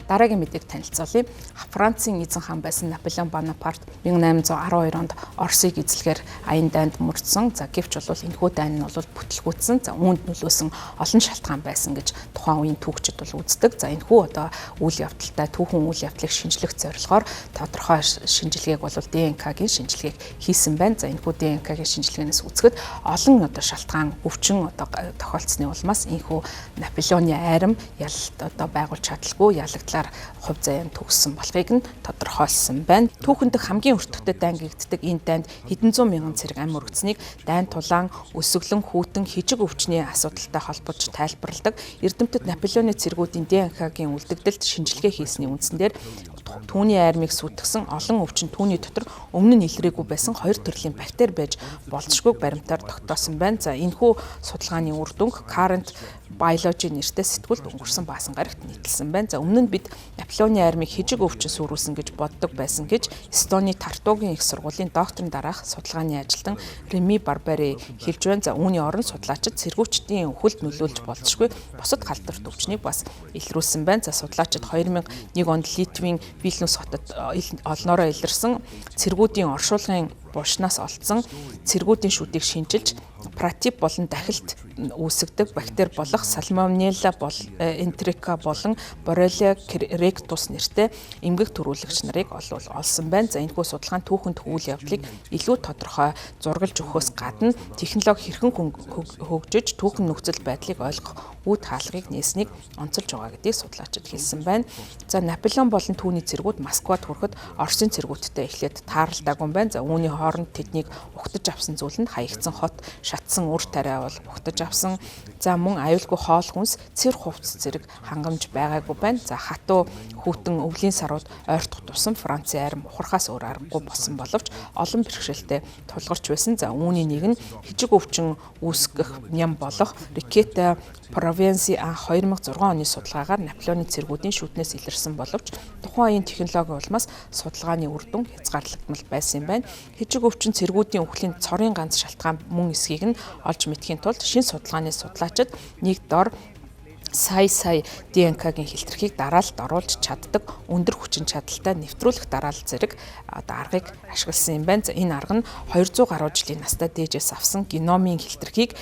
Дараагийн мэдээг танилцуулъя. Францын эзэн хаан байсан Наполеон Бонапарт 1812 онд Оросыг эзлэхээр аян дайнд мөрдсөн. За гэвч бол энэхүү дайн нь бол бүтлгүүцсэн. За үүнд нөлөөсөн олон шалтгаан байсан гэж тухайн үеийн түүхчид бол үздэг. За энэхүү одоо үйл явдалтай түүхэн үйл явдлыг шинжлэх зорилгоор тодорхой шинжилгээг бол ДНК-гийн шинжилгээг хийсэн байна. За энэхүү ДНК-гийн шинжилгээнээс үзэхэд олон одоо шалтгаан өвчин одоо тохиолдсны улмаас энэхүү Наполеоны айрам ялалт одоо байгуулж чадалгүй ялагдлаар хувь заяан төгссөн болохыг нь тодорхойлсон байна. Түүхэнд хамгийн өртөгтэй дайн гэгддэг энэ дайнд хэдэн зуун мянган цэрэг ам өргөцнийг дайн тулаан, өсөглөн, хүйтэн, хижиг өвчний асуудалтай холбож тайлбарладаг. Эрдэмтэд Наполеоны цэргүүдийн ДНК-гийн үлдэгдэлд шинжилгээ хийсний үндсэн дээр түүний айрмыг сүйтгэсэн олон өвчин түүний дотор өмнө нь илрээгүй байсан 2 төрлийн бактери байж болзошгүйг баримтаар тогтоосон байна. За энэхүү судалгааны үр дүнг Current Biology нэртэй сэтгүүлд өнгөрсөн баасан гарагт нийтэлсэн байна. За өмнө нь бид Наполеоны айрмыг хижиг өвчин сүрүүлсэн гэж боддог байсан гэж Эстоны Тартугийн их сургуулийн докторийн дараах судалгааны ажилтан Реми Барбари хэлж байна. За үүний оронд судлаачид цэргүүчдийн өхөлд нөлөөлж болзошгүй бусад халдварт өвчнийг бас илрүүлсэн байна. За судлаачид 2001 онд Литвийн Вильнюс хотод олноороо илэрсэн цэргүүдийн оршуулгын булшнаас олдсон цэргүүдийн шүдийг шинжилж протип болон дахилт үүсгдэг бактери болох Salmonella enterica болон Borrelia rectus нэртэй эмгэг төрүүлэгч нарыг олсон байна. За энэхүү судалгаан түүхэнд үйл явдлыг илүү тодорхой зургалж өгөхөөс гадна технологи хэрхэн хөгжиж түүхэн нөхцөл байдлыг ойлгох үе хаалгыг нээснийг онцолж байгаа гэдгийг судлаачид хэлсэн байна. За Наполеон болон түүний цэргүүд Москвад хүрэхэд Оросын цэргүүдтэй эхлээд тааралдаагүй байна. За үүний хооронд тэднийг угтаж авсан зүйл нь хаягдсан хот, шатсан үр тариа бол угтаж авсан. За мөн аюулгүй хоол хүнс, цэр хувцс зэрэг хангамж байгаагүй байна. За хатуу хүүтэн өвлийн сарууд ойртох тусам Францын айрам ухрахаас өөр аргагүй болсон боловч олон бэрхшээлтэй тулгарч байсан. За үүний нэг нь хижиг өвчин үүсгэх ням болох Рикета Провенси 2006 оны судалгаагаар Наполеоны цэргүүдийн шүтнээс илэрсэн боловч тухайн үеийн технологи улмаас судалгааны үр дүн хязгаарлагдмал байсан юм байна. Хижиг өвчин цэргүүдийн өхлийн цорын ганц шалтгаан мөн эсхийг нь олж мэдхийн тулд шинэ судалгааны судлаачид нэг дор сая ДНК-гийн хилтерхийг дараалалд оруулж чаддаг өндөр хүчин чадалтай нэвтрүүлэх дараалал зэрэг аргыг ашигласан юм байна. За энэ арга нь 200 гаруй жилийн настай дээжээс авсан геномын хилтерхийг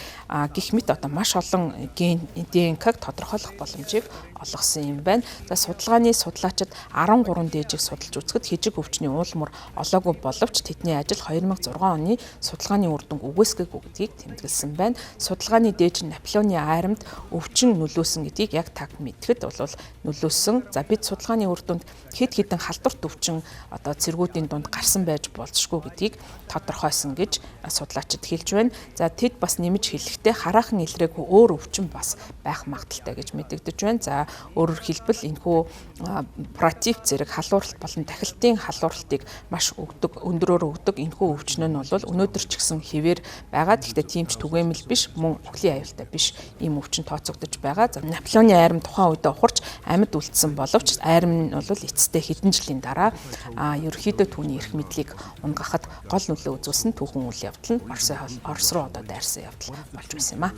гэх мэт одоо маш олон ген ДНК-г тодорхойлох боломжийг олгосон юм байна. За судалгааны судлаачид 13 дээжийг судалж үзэхэд хижиг өвчний уулмөр олоогүй боловч тэдний ажил 2006 оны судалгааны үр дүнг үгүйсгэхгүй гэдгийг тэмдэглэсэн байна. Судалгааны дээж Наполеоны айрамд өвчин нөлөөсөн гэдгийг яг таг мэдхэд бол нөлөөсөн. За бид судалгааны үр дүнд хэд хэдэн халдварт өвчин одоо цэргүүдийн дунд гарсан байж болзошгүй гэдгийг тодорхойсон гэж судлаачид хэлж байна. За тэд бас нэмж хэлэхдээ хараахан илрээгүй өөр өвчин бас байх магадaltaй гэж мэдэгдэж байна. За өөрөөр хэлбэл энэхүү против зэрэг халууралт болон дахилтын халууралтыг маш өндөрөөр өгдөг энэхүү өвчин нь бол өнөөдөр ч гэсэн хэвээр байгаа. Гэхдээ тийм ч түгээмэл биш, мөн өхлийн аюултай биш ийм өвчин тооцогдож байгаа. За Наполеоны айрам тухайн үед ухарч амьд үлдсэн боловч айрам нь бол эцэстээ хэдэн жилийн дараа ерөнхийдөө түүний эрх мэдлийг унгахад гол нөлөө үзүүлсэн түүхэн үйл явдал нь Орос руу одоо дайрсан явдал болж байсан юм а.